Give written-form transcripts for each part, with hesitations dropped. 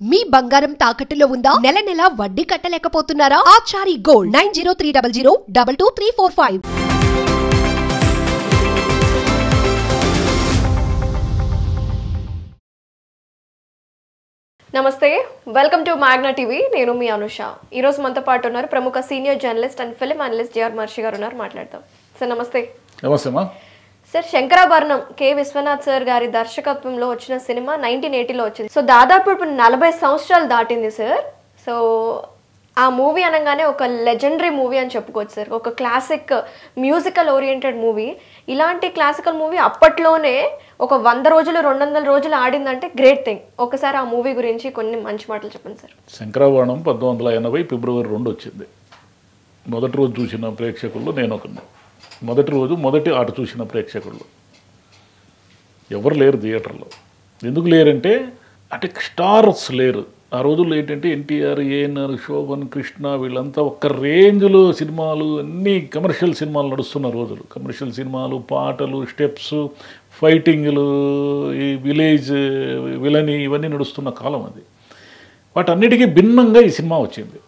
మీ బంగారం తాకట్టులో ఉందా? నెల నెల వడ్డీ కట్టలేకపోతున్నారా? ఆచారి గోల్డ్ 9030022345. నమస్తే, వెల్కమ్ టు మ్యాగ్నా టీవీ. నేను మీ అనుష. ఈ రోజు మనతో పాటు ఉన్నారు ప్రముఖ senior journalist and film analyst JR Maharshi గారు ఉన్నారు. మాట్లాడతాం. సార్ నమస్తే. నమస్తే మా. Sir, Sankarabharanam K Viswanath sir గారి దర్శకత్వంలో వచ్చిన సినిమా 1980లో వచ్చింది. సో దాదాపు ఇప్పుడు 40 సంవత్సరాలు దాటింది సార్. సో ఆ మూవీ అనగానే ఒక లెజెండరీ మూవీ అని చెప్పుకోవచ్చు సార్. ఒక క్లాసిక్ మ్యూజికల్ ఓరియంటెడ్ మూవీ. ఇలాంటి క్లాసికల్ మూవీ అప్పట్లోనే ఒక 100 రోజులు 200 రోజులు ఆడిందంటే గ్రేట్ థింగ్. ఒకసారి ఆ మూవీ గురించి కొన్ని మంచి మాటలు చెప్పండి సార్. శంకరాభరణం 1980 ఫిబ్రవరి 2 వచ్చింది. మొదటి రోజు చూసిన ప్రేక్షకుల్లో నేను ఒకరిని. మొదటి ఆట చూసిన ప్రేక్షకుల్లో ఎవరు లేరు థియేటర్లో. ఎందుకు లేరంటే అంటే స్టార్స్ లేరు ఆ రోజుల్లో. ఏంటంటే ఎన్టీఆర్, ఏఎన్ఆర్, శోభన్, కృష్ణ వీళ్ళంతా ఒక్క రేంజ్లో సినిమాలు, అన్నీ కమర్షియల్ సినిమాలు నడుస్తున్న రోజులు. కమర్షియల్ సినిమాలు, పాటలు, స్టెప్స్, ఫైటింగ్లు, ఈ విలేజ్ విలని ఇవన్నీ నడుస్తున్న కాలం అది. వాటన్నిటికీ భిన్నంగా ఈ సినిమా వచ్చింది.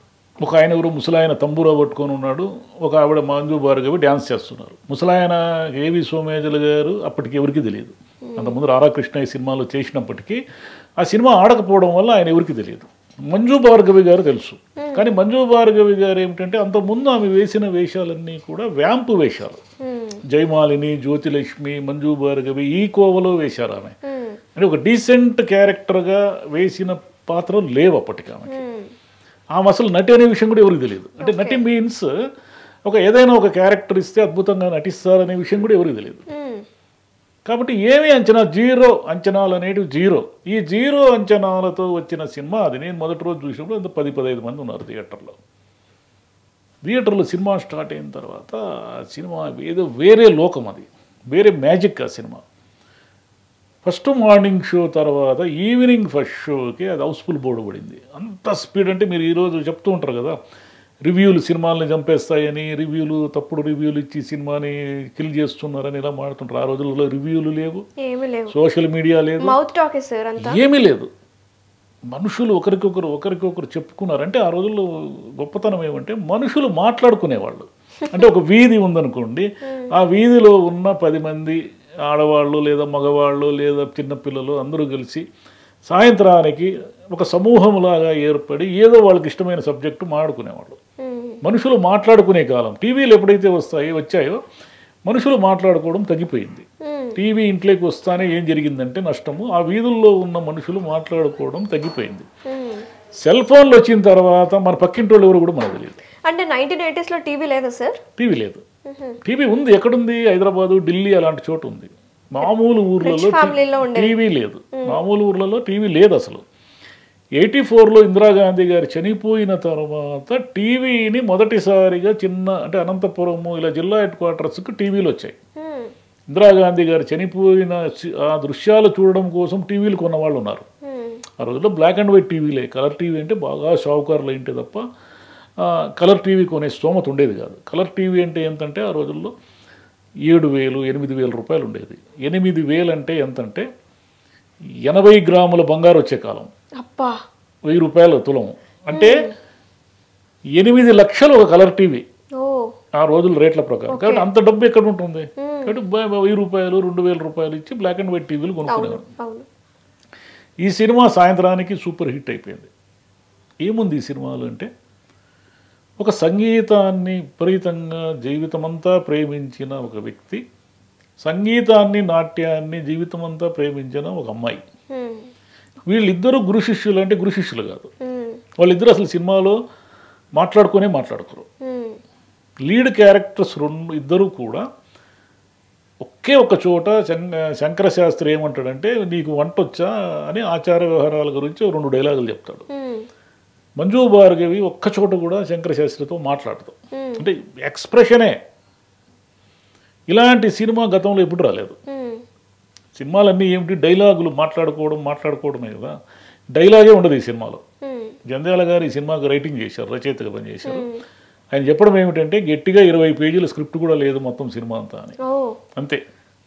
ఒక ఆయన ఎవరు ముసలాయన తంబూరా పట్టుకొని ఉన్నాడు, ఒక ఆవిడ మంజు భార్గవి డ్యాన్స్ చేస్తున్నారు. ముసలాయన ఏవి సోమయాజులు గారు అప్పటికి ఎవరికి తెలియదు. అంతకుముందు రాధాకృష్ణ ఈ సినిమాలో చేసినప్పటికీ ఆ సినిమా ఆడకపోవడం వల్ల ఆయన ఎవరికి తెలియదు. మంజు భార్గవి గారు తెలుసు. కానీ మంజు భార్గవి గారు ఏమిటంటే అంతకుముందు ఆమె వేసిన వేషాలన్నీ కూడా వ్యాంపు వేషాలు. జయమాలిని, జ్యోతిలక్ష్మి, మంజు భార్గవి ఈ కోవలో వేశారు ఆమె. అంటే ఒక డీసెంట్ క్యారెక్టర్గా వేసిన పాత్రలు లేవు అప్పటికి ఆమెకి. ఆమె అసలు నటి అనే విషయం కూడా ఎవరికి తెలియదు. అంటే నటి మీన్స్ ఏదైనా ఒక క్యారెక్టర్ ఇస్తే అద్భుతంగా నటిస్తారనే విషయం కూడా ఎవరికి తెలియదు. కాబట్టి ఏమి అంచనా, జీరో అంచనాలు అనేటివి జీరో. ఈ జీరో అంచనాలతో వచ్చిన సినిమా అది. నేను మొదటి రోజు చూసినప్పుడు అంత 10-15 మంది ఉన్నారు థియేటర్లో సినిమా స్టార్ట్ అయిన తర్వాత సినిమా ఏదో వేరే లోకం, అది వేరే మ్యాజిక్. ఆ సినిమా ఫస్ట్ మార్నింగ్ షో తర్వాత ఈవినింగ్ ఫస్ట్ షోకి అది హౌస్ఫుల్ బోర్డు పడింది. అంత స్పీడ్. అంటే మీరు ఈరోజు చెప్తూ ఉంటారు కదా, రివ్యూలు సినిమాలని చంపేస్తాయని, రివ్యూలు తప్పుడు రివ్యూలు ఇచ్చి సినిమాని కిల్ చేస్తున్నారని ఇలా మాడుతుంటారు. ఆ రోజుల్లో రివ్యూలు లేవు, సోషల్ మీడియా లేదు, ఏమీ లేదు. మనుషులు ఒకరికొకరు చెప్పుకున్నారు. అంటే ఆ రోజుల్లో గొప్పతనం ఏమంటే మనుషులు మాట్లాడుకునేవాళ్ళు. అంటే ఒక వీధి ఉందనుకోండి, ఆ వీధిలో ఉన్న 10 మంది ఆడవాళ్ళు లేదా మగవాళ్ళు లేదా చిన్నపిల్లలు అందరూ కలిసి సాయంత్రానికి ఒక సమూహంలాగా ఏర్పడి ఏదో వాళ్ళకి ఇష్టమైన సబ్జెక్టు మాట్లాడుకునేవాళ్ళు. మనుషులు మాట్లాడుకునే కాలం. టీవీలు ఎప్పుడైతే వచ్చాయో మనుషులు మాట్లాడుకోవడం తగ్గిపోయింది. టీవీ ఇంట్లోకి వస్తానే ఏం జరిగిందంటే నష్టము, ఆ వీధుల్లో ఉన్న మనుషులు మాట్లాడుకోవడం తగ్గిపోయింది. సెల్ ఫోన్లు వచ్చిన తర్వాత మన పక్కింటి వాళ్ళు ఎవరు కూడా మనకు తెలియదు. అంటే 1980s లో టీవీ లేదా సార్? టీవీ లేదు. టీవీ ఉంది, ఎక్కడుంది? హైదరాబాదు, ఢిల్లీ అలాంటి చోటు ఉంది. మామూలు ఊర్లలో టీవీ లేదు. మామూలు ఊర్లలో టీవీ లేదు అసలు. 84లో ఇందిరాగాంధీ గారు చనిపోయిన తర్వాత టీవీని మొదటిసారిగా అంటే అనంతపురము ఇలా జిల్లా హెడ్ క్వార్టర్స్కి టీవీలు వచ్చాయి. ఇందిరాగాంధీ గారు చనిపోయిన ఆ దృశ్యాలు చూడడం కోసం టీవీలు కొన్న వాళ్ళు ఉన్నారు. ఆ రోజుల్లో బ్లాక్ అండ్ వైట్ టీవీలే. కలర్ టీవీ అంటే బాగా షావుకారులు ఏంటి తప్ప కలర్ టీవీ కొనే స్తోమత ఉండేది కాదు. కలర్ టీవీ అంటే ఎంతంటే ఆ రోజుల్లో 7,000-8,000 రూపాయలు ఉండేది. 8,000 అంటే ఎంతంటే 80 గ్రాముల బంగారు వచ్చే కాలం. 1000 రూపాయలు తులం అంటే 8 లక్షలు ఒక కలర్ టీవీ ఆ రోజుల రేట్ల ప్రకారం. కాబట్టి అంత డబ్బు ఎక్కడ ఉంటుంది? కాబట్టి 1000 రూపాయలు 2,000 రూపాయలు ఇచ్చి బ్లాక్ అండ్ వైట్ టీవీలు కొనుక్కునేవారు. ఈ సినిమా సాయంత్రానికి సూపర్ హిట్ అయిపోయింది. ఏముంది ఈ సినిమాలు అంటే ఒక సంగీతాన్ని విపరీతంగా జీవితమంతా ప్రేమించిన ఒక వ్యక్తి, సంగీతాన్ని నాట్యాన్ని జీవితమంతా ప్రేమించిన ఒక అమ్మాయి. వీళ్ళిద్దరూ గురు శిష్యులు. అంటే గురు శిష్యులు కాదు, వాళ్ళిద్దరూ అసలు సినిమాలో మాట్లాడుకోరు. లీడ్ క్యారెక్టర్స్ ఇద్దరూ కూడా ఒకే ఒక చోట. శంకర శాస్త్రి ఏమంటాడంటే నీకు వంట వచ్చా అని ఆచార వ్యవహారాల గురించి 2 డైలాగులు చెప్తాడు. మంజు భార్గవి ఒక్క చోట కూడా శంకర శాస్త్రితో మాట్లాడతాం. అంటే ఎక్స్ప్రెషనే. ఇలాంటి సినిమా గతంలో ఎప్పుడు రాలేదు. సినిమాలన్నీ ఏమిటి, డైలాగులు మాట్లాడుకోవడమే కదా. డైలాగే ఉండదు ఈ సినిమాలో. జంధ్యాల గారు ఈ సినిమాకి రైటింగ్ చేశారు, రచయితగా పనిచేశారు. ఆయన చెప్పడం ఏమిటంటే గట్టిగా 20 పేజీల స్క్రిప్ట్ కూడా లేదు మొత్తం సినిమా అంతా అని. అంతే.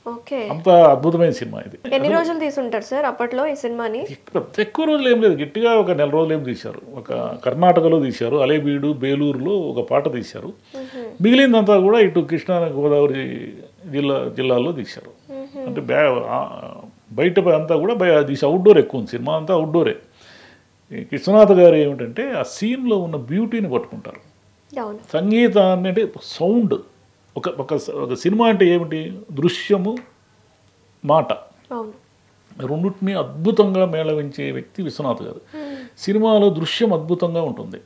ఓకే. అంత అద్భుతమైన సినిమా ఇది. ఎన్ని రోజులు తీసుంటారు సార్ అప్పట్లో ఈ సినిమాని? ఎక్కువ రోజులు ఏం లేదు, గట్టిగా ఒక 1 నెల రోజులు ఏం తీశారు. ఒక కర్ణాటకలో తీశారు, అలేబీడు బేలూరులో ఒక పాట తీశారు. మిగిలిందంతా కూడా ఇటు కృష్ణా గోదావరి జిల్లాల్లో తీశారు. అంటే బయట అంతా కూడా తీసి అవుట్డోర్ ఎక్కువ ఉంది, సినిమా అంతా అవుట్డోరే. కృష్ణనాథ్ గారు ఏమిటంటే ఆ సీన్లో ఉన్న బ్యూటీని పట్టుకుంటారు. సంగీతాన్ని అంటే సౌండ్, ఒక సినిమా అంటే ఏమిటి, దృశ్యము మాట, రెండింటినీ అద్భుతంగా మేళవించే వ్యక్తి విశ్వనాథ్ గారు. సినిమాలో దృశ్యం అద్భుతంగా ఉంటుంది.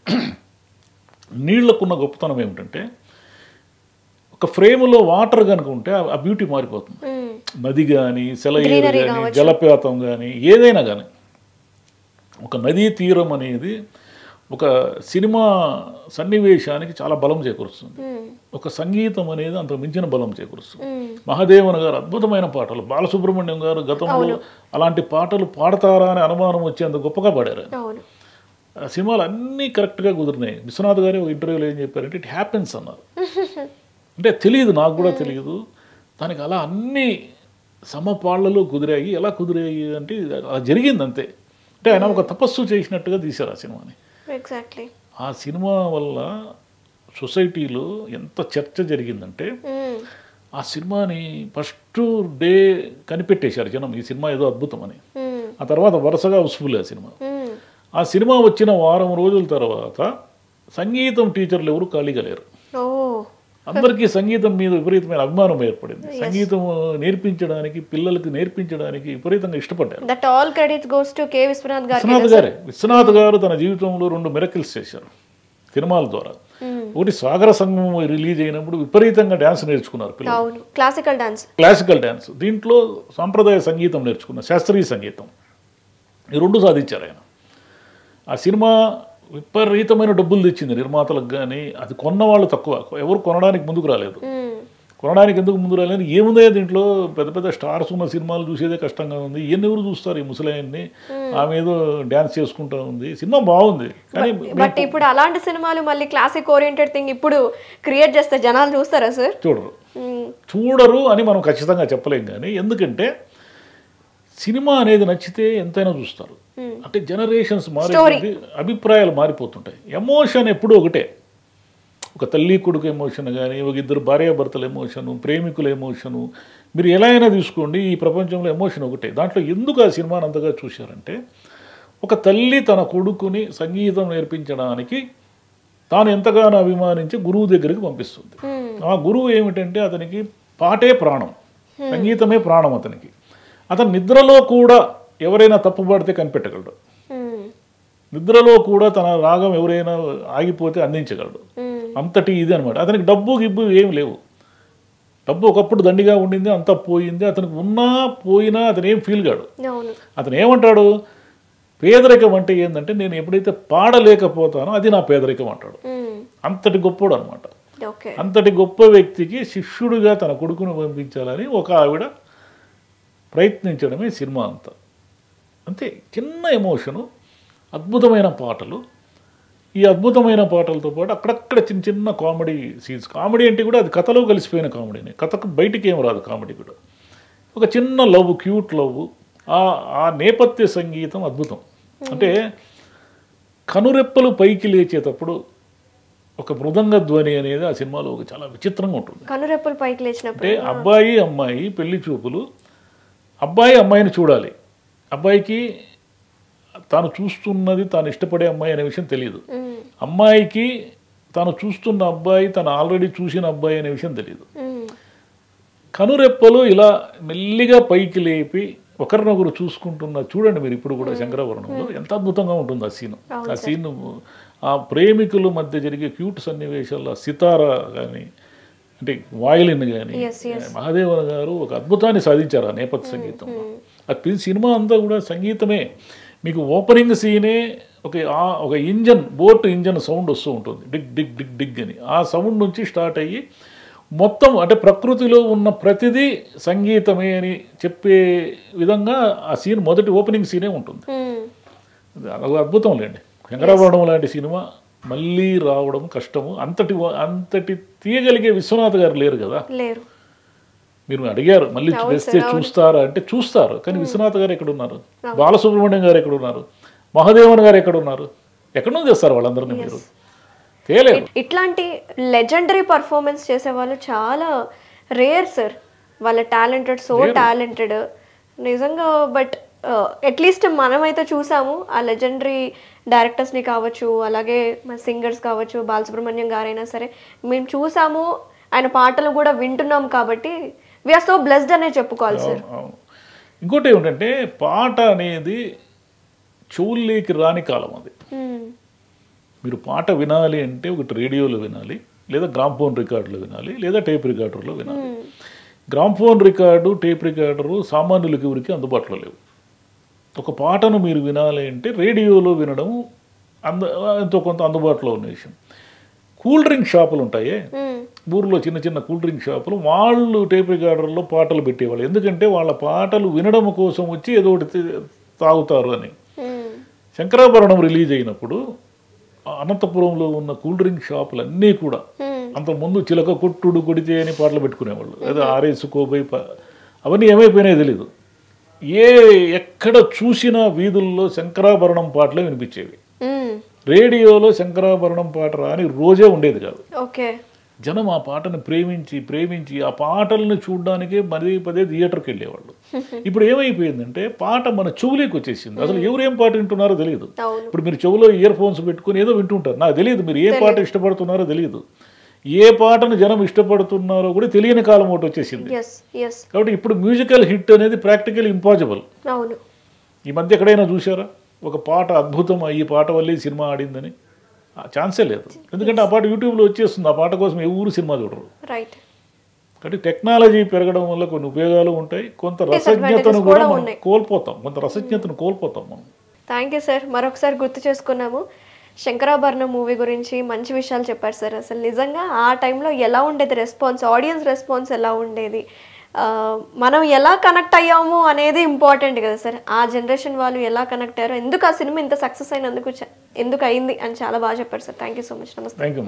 నీళ్లకున్న గొప్పతనం ఏమిటంటే ఒక ఫ్రేమ్లో వాటర్ కనుక ఉంటే ఆ బ్యూటీ మారిపోతుంది. నది కానీ, సెలయేరు కానీ, జలపాతం కానీ, ఏదైనా కానీ ఒక నదీ తీరం అనేది ఒక సినిమా సన్నివేశానికి చాలా బలం చేకూరుస్తుంది. ఒక సంగీతం అనేది అంత మించిన బలం చేకూరుస్తుంది. మహాదేవన్ గారు అద్భుతమైన పాటలు, బాలసుబ్రహ్మణ్యం గారు గతంలో అలాంటి పాటలు పాడతారా అని అనుమానం వచ్చేంత గొప్పగా పాడారు. ఆ సినిమాలు అన్నీ కరెక్ట్గా కుదిరినాయి. విశ్వనాథ్ గారు ఒక ఇంటర్వ్యూలో ఏం చెప్పారంటే ఇట్ హ్యాపెన్స్ అన్నారు. అంటే తెలియదు, నాకు కూడా తెలియదు, దానికి అలా అన్ని సమపాళ్లలో కుదిరాయి. ఎలా కుదిరాయి అంటే అలా జరిగింది అంతే. అంటే ఆయన ఒక తపస్సు చేసినట్టుగా తీశారు ఆ సినిమాని. ఎగ్జాక్ట్లీ. ఆ సినిమా వల్ల సొసైటీలో ఎంత చర్చ జరిగిందంటే ఆ సినిమాని ఫస్ట్ డే కనిపెట్టేశారు జనం, ఈ సినిమా ఏదో అద్భుతం అని. ఆ తర్వాత వరుసగా హౌస్ఫుల్ ఆ సినిమా. ఆ సినిమా వచ్చిన వారం రోజుల తర్వాత సంగీతం టీచర్లు ఎవరు ఖాళీగా లేరు. అందరికీ సంగీతం మీద విపరీతమైన అభిమానం ఏర్పడింది. సంగీతం నేర్పించడానికి, పిల్లలకి నేర్పించడానికి విపరీతంగా ఇష్టపడ్డారు. విశ్వనాథ్ గారు తన జీవితంలో 2 మిరకిల్స్ చేశారు సినిమాల ద్వారా. ఒకటి సాగర సంగమం రిలీజ్ అయినప్పుడు విపరీతంగా డ్యాన్స్ నేర్చుకున్నారు పిల్లలు, క్లాసికల్ డ్యాన్స్. దీంట్లో సాంప్రదాయ సంగీతం నేర్చుకున్నారు, శాస్త్రీయ సంగీతం. ఈ 2 సాధించారు ఆయన. ఆ సినిమా విపరీతమైన డబ్బులు తెచ్చింది నిర్మాతలకు, కానీ అది కొన్న వాళ్ళు తక్కువ, ఎవరు కొనడానికి ముందుకు రాలేదు. కొనడానికి ఎందుకు ముందు రాలేదు, ఏముందో దీంట్లో పెద్ద పెద్ద స్టార్స్ ఉన్న సినిమాలు చూసేదే కష్టంగా ఉంది, ఈయన్ని ఎవరు చూస్తారు, ఈ ముసలాయన్ని, ఆమె ఏదో డ్యాన్స్ చేసుకుంటా ఉంది, సినిమా బాగుంది. కానీ బట్ ఇప్పుడు అలాంటి సినిమాలు మళ్ళీ క్లాసిక్ ఓరియంటెడ్ థింగ్ ఇప్పుడు క్రియేట్ చేస్తే జనాలు చూస్తారా సార్? చూడరు అని మనం ఖచ్చితంగా చెప్పలేం. కానీ ఎందుకంటే సినిమా అనేది నచ్చితే ఎంతైనా చూస్తారు. అంటే జనరేషన్స్ మారి అభిప్రాయాలు మారిపోతుంటాయి. ఎమోషన్ ఎప్పుడూ ఒకటే. ఒక తల్లి కొడుకు ఎమోషన్ కానీ, ఒక ఇద్దరు భార్యాభర్తల ఎమోషను, ప్రేమికుల ఎమోషను, మీరు ఎలా అయినా తీసుకోండి, ఈ ప్రపంచంలో ఎమోషన్ ఒకటే. దాంట్లో ఎందుకు ఆ సినిమాని అంతగా చూశారంటే ఒక తల్లి తన కొడుకుని సంగీతం నేర్పించడానికి తాను ఎంతగానో అభిమానించి గురువు దగ్గరికి పంపిస్తుంది. ఆ గురువు ఏమిటంటే అతనికి పాటే ప్రాణం, సంగీతమే ప్రాణం అతనికి. అతను నిద్రలో కూడా ఎవరైనా తప్పుపడితే కనిపెట్టగలడు, నిద్రలో కూడా తన రాగం ఎవరైనా ఆగిపోతే అందించగలడు. అంతటి ఇది అనమాట. అతనికి డబ్బు గిబ్బు ఏమి లేవు. డబ్బు ఒకప్పుడు దండిగా ఉండింది, అంతా పోయింది. అతనికి ఉన్నా పోయినా అతను ఏం ఫీల్ కాడు. అతను ఏమంటాడు, పేదరికం అంటే ఏంటంటే నేను ఎప్పుడైతే పాడలేకపోతానో అది నా పేదరికం అంటాడు. అంతటి గొప్పోడు అనమాట. అంతటి గొప్ప వ్యక్తికి శిష్యుడిగా తన కొడుకును పంపించాలని ఒక ఆవిడ ప్రయత్నించడమే సినిమా అంతా. అంతే, చిన్న ఎమోషను, అద్భుతమైన పాటలు. ఈ అద్భుతమైన పాటలతో పాటు అక్కడక్కడ చిన్న చిన్న కామెడీ సీన్స్. కామెడీ అంటే కూడా అది కథలో కలిసిపోయిన కామెడీనే, కథకు బయటికి ఏం రాదు కామెడీ కూడా. ఒక చిన్న లవ్, క్యూట్ లవ్, ఆ నేపథ్య సంగీతం అద్భుతం. అంటే కనురెప్పలు పైకి లేచేటప్పుడు ఒక మృదంగ ధ్వని అనేది ఆ సినిమాలో ఒక చాలా విచిత్రంగా ఉంటుంది. కనురెప్పలు పైకి లేచినప్పుడు అంటే అబ్బాయి అమ్మాయి పెళ్లి చూపులు, అబ్బాయి అమ్మాయిని చూడాలి, అబ్బాయికి తాను చూస్తున్నది తాను ఇష్టపడే అమ్మాయి అనే విషయం తెలియదు, అమ్మాయికి తాను చూస్తున్న అబ్బాయి తను ఆల్రెడీ చూసిన అబ్బాయి అనే విషయం తెలియదు. కనురెప్పలు ఇలా మెల్లిగా పైకి లేపి ఒకరినొకరు చూసుకుంటున్న చూడండి మీరు ఇప్పుడు కూడా శంకరాభరణంలో ఎంత అద్భుతంగా ఉంటుంది ఆ సీను. ఆ సీన్ ఆ ప్రేమికుల మధ్య జరిగే క్యూట్ సన్నివేశాల్లో సితారా కానీ, అంటే వాయిలిన్ కానీ, మహాదేవన్ గారు ఒక అద్భుతాన్ని సాధించారు ఆ నేపథ్య సంగీతం. అది సినిమా అంతా కూడా సంగీతమే. మీకు ఓపెనింగ్ సీనే ఒక ఇంజన్, బోట్ ఇంజన్ సౌండ్ వస్తూ ఉంటుంది, డిగ్ డిగ్ డిగ్ డిగ్ అని. ఆ సౌండ్ నుంచి స్టార్ట్ అయ్యి మొత్తం అంటే ప్రకృతిలో ఉన్న ప్రతిదీ సంగీతమే అని చెప్పే విధంగా ఆ సీన్ మొదటి ఓపెనింగ్ సీనే ఉంటుంది. అది అద్భుతం లేండి. శంకరాభరణం లాంటి సినిమా మళ్ళీ రావడం కష్టము. అంతటి తీయగలిగే విశ్వనాథ్ గారు లేరు కదా. మీరు అడిగారు మళ్ళీ తెస్తే చూస్తారా అంటే చూస్తారు, కానీ విశ్వనాథ్ గారు ఎక్కడ ఉన్నారు, బాలసుబ్రహ్మణ్యం గారు ఎక్కడ ఉన్నారు, మహాదేవన్ గారు ఎక్కడ ఉన్నారు, ఎక్కడ నుంచి తెస్తారు వాళ్ళందరినీ మీరు? తేలేదు. ఇట్లాంటి లెజెండరీ పర్ఫార్మెన్స్ చేసే వాళ్ళు చాలా రేర్ సార్. వాళ్ళ టాలెంటెడ్, సో టాలెంటెడ్ నిజంగా. బట్ అట్లీస్ట్ మనమైతే చూసాము ఆ లెజెండరీ డైరెక్టర్స్ని కావచ్చు, అలాగే సింగర్స్ కావచ్చు, బాలసుబ్రహ్మణ్యం గారైనా సరే మేము చూసాము, ఆయన పాటలు కూడా వింటున్నాం. కాబట్టి వీఆర్ సో బ్లెస్డ్ అనే చెప్పుకోవాలి సార్. ఇంకోటి ఏమిటంటే పాట అనేది చెవుల్లోకి రాని కాలం అది. మీరు పాట వినాలి అంటే ఒకటి రేడియోలో వినాలి, లేదా గ్రామ్ఫోన్ రికార్డులో వినాలి, లేదా టేప్ రికార్డర్లో వినాలి. గ్రామ్ఫోన్ రికార్డు, టేప్ రికార్డరు సామాన్యులకి ఎవరికి అందుబాటులో లేవు. ఒక పాటను మీరు వినాలి అంటే రేడియోలో వినడం ఎంతో కొంత అందుబాటులో ఉన్న విషయం. కూల్ డ్రింక్ షాపులు ఉంటాయే ఊర్లో, చిన్న చిన్న కూల్ డ్రింక్ షాపులు, వాళ్ళు టేప్ రికార్డర్లో పాటలు పెట్టేవాళ్ళు. ఎందుకంటే వాళ్ళ పాటలు వినడం కోసం వచ్చి ఏదో ఒకటి తాగుతారు అని. శంకరాభరణం రిలీజ్ అయినప్పుడు అనంతపురంలో ఉన్న కూల్ డ్రింక్ షాపులు అన్నీ కూడా అంతకుముందు చిలక కొట్టుడు కొడితే అని పాటలు పెట్టుకునేవాళ్ళు, లేదా ఆరేసుకోబోయి అవన్నీ ఏమైపోయినాయో తెలీదు. ఎక్కడ చూసినా వీధుల్లో శంకరాభరణం పాటలే వినిపించేవి. రేడియోలో శంకరాభరణం పాట రాని రోజే ఉండేది కాదు. జనం ఆ పాటను ప్రేమించి ప్రేమించి ఆ పాటలను చూడడానికే పదే థియేటర్కి వెళ్ళేవాళ్ళు. ఇప్పుడు ఏమైపోయిందంటే పాట మన చెవులోకి వచ్చేసింది. అసలు ఎవరేం పాట వింటున్నారో తెలియదు. ఇప్పుడు మీరు చెవులో ఇయర్ ఫోన్స్ పెట్టుకుని ఏదో వింటుంటారు, నాకు తెలియదు మీరు ఏ పాట ఇష్టపడుతున్నారో తెలియదు. ఏ పాటను జనం ఇష్టపడుతున్నారో కూడా తెలియని కాలం ఒకటి వచ్చేసింది. కాబట్టి ఇప్పుడు మ్యూజికల్ హిట్ అనేది ప్రాక్టికల్ ఇంపాసిబుల్. ఈ మధ్య ఎక్కడైనా చూసారా ఒక పాట అద్భుతం, ఈ పాట వల్లే సినిమా ఆడిందని? ఛాన్సే లేదు. ఎందుకంటే ఆ పాట యూట్యూబ్లో వచ్చేస్తుంది. ఆ పాట కోసం ఏ ఊరు సినిమా చూడరు. కాబట్టి టెక్నాలజీ పెరగడం వల్ల కొన్ని ఉపయోగాలు ఉంటాయి, కొంత రసజ్ఞతను కూడా మనం కోల్పోతాం, మనం. Thank you sir. మరొకసారి గుర్తు చేసుకున్నాము. శంకరాభరణం మూవీ గురించి మంచి విషయాలు చెప్పారు సార్. అసలు నిజంగా ఆ టైంలో ఎలా ఉండేది రెస్పాన్స్, ఆడియన్స్ రెస్పాన్స్ ఎలా ఉండేది, మనం ఎలా కనెక్ట్ అయ్యాము అనేది ఇంపార్టెంట్ కదా సార్. ఆ జనరేషన్ వాళ్ళు ఎలా కనెక్ట్ అయ్యారో, ఎందుకు ఆ సినిమా ఇంత సక్సెస్ అయినందుకు ఎందుకు అయింది అని చాలా బాగా చెప్పారు sir. Thank you so much. నమస్తే. Thank you.